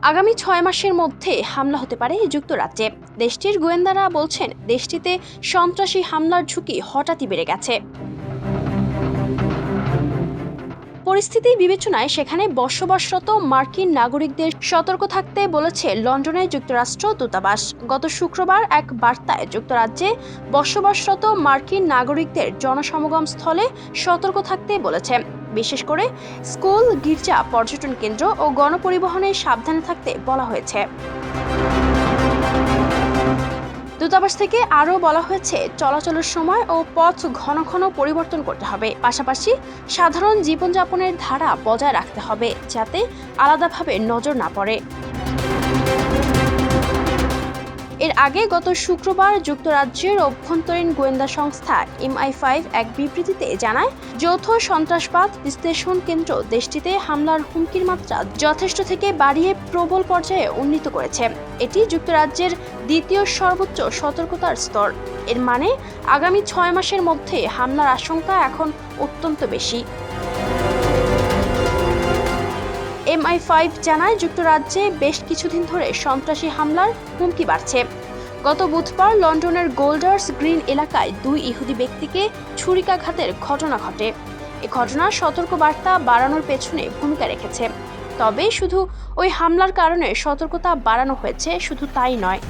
আগামী ৬ মাসের মধ্যে হামলা হতে পারে যুক্তরাজ্যে। দেশটির গোয়েন্দারা বলছেন, দেশটিতে সন্ত্রাসী হামলার ঝুঁকি হঠাৎই বেড়ে গেছে। পরিস্থিতি বিবেচনায় সেখানে বসবাসরত মার্কিন নাগরিকদের সতর্ক থাকতে বলেছে লন্ডনের যুক্তরাষ্ট্র দূতাবাস। গত শুক্রবার এক বার্তায় যুক্তরাজ্যে বসবাসরত মার্কিন নাগরিকদের জনসমাগম স্থলে সতর্ক থাকতে বলেছে। বিশেষ করে স্কুল, গির্জা, পর্যটন কেন্দ্র ও গণপরিবহনে সাবধানে থাকতে বলা হয়েছে। দূতাবাস থেকে আরও বলা হয়েছে, চলাচলের সময় ও পথ ঘন ঘন পরিবর্তন করতে হবে। পাশাপাশি সাধারণ জীবনযাপনের ধারা বজায় রাখতে হবে, যাতে আলাদাভাবে নজর না পড়ে। এর আগে গত শুক্রবার যুক্তরাজ্যের অভ্যন্তরীণ গোয়েন্দা সংস্থা MI5 এক বিবৃতিতে জানায়, যৌথ সন্ত্রাসবাদ বিশ্লেষণ কেন্দ্র দেশটিতে হামলার হুমকির মাত্রা যথেষ্ট থেকে বাড়িয়ে প্রবল পর্যায়ে উন্নীত করেছে। এটি যুক্তরাজ্যের দ্বিতীয় সর্বোচ্চ সতর্কতার স্তর। এর মানে আগামী ৬ মাসের মধ্যে হামলার আশঙ্কা এখন অত্যন্ত বেশি। MI5 জানায়, যুক্তরাজ্যে বেশ কিছুদিন ধরে সন্ত্রাসী হামলার হুমকি বাড়ছে। গত বুধবার লন্ডনের গোল্ডার্স গ্রিন এলাকায় 2 ইহুদি ব্যক্তিকে ছুরিকাঘাতের ঘটনা ঘটে। এ ঘটনা সতর্কবার্তা বাড়ানোর পেছনে ভূমিকা রেখেছে। তবে শুধু ওই হামলার কারণে সতর্কতা বাড়ানো হয়েছে শুধু তাই নয়।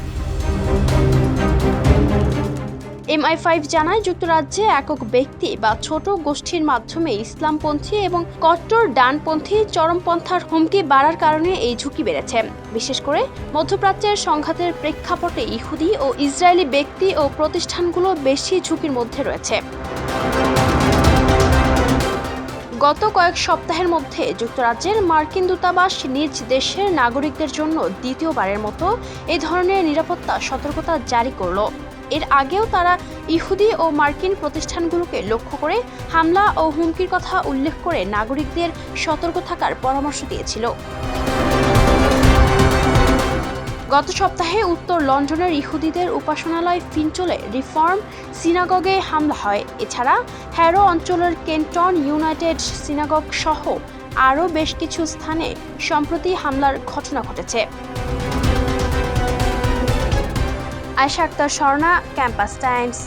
MI5 জানায়, যুক্তরাজ্যে একক ব্যক্তি বা ছোট গোষ্ঠীর মাধ্যমে ইসলামপন্থী এবং কট্টর ডানপন্থী চরমপন্থার হুমকি বাড়ার কারণে এই ঝুঁকি বেড়েছে। বিশেষ করে মধ্যপ্রাচ্যের সংঘাতের প্রেক্ষাপটে ইহুদি ও ইসরায়েলি ব্যক্তি ও প্রতিষ্ঠানগুলো বেশি ঝুঁকির মধ্যে রয়েছে। গত কয়েক সপ্তাহের মধ্যে যুক্তরাজ্যের মার্কিন দূতাবাস নিজ দেশের নাগরিকদের জন্য দ্বিতীয়বারের মতো এই ধরনের নিরাপত্তা সতর্কতা জারি করল। এর আগেও তারা ইহুদি ও মার্কিন প্রতিষ্ঠানগুলোকে লক্ষ্য করে হামলা ও হুমকির কথা উল্লেখ করে নাগরিকদের সতর্ক থাকার পরামর্শ দিয়েছিল। গত সপ্তাহে উত্তর লন্ডনের ইহুদিদের উপাসনালয় ফিনচলে রিফর্ম সিনাগগে হামলা হয়। এছাড়া হ্যারো অঞ্চলের কেন্টন ইউনাইটেড সিনাগগ সহ আরও বেশ কিছু স্থানে সম্প্রতি হামলার ঘটনা ঘটেছে। Ayesha Akter Swarna, campus Times.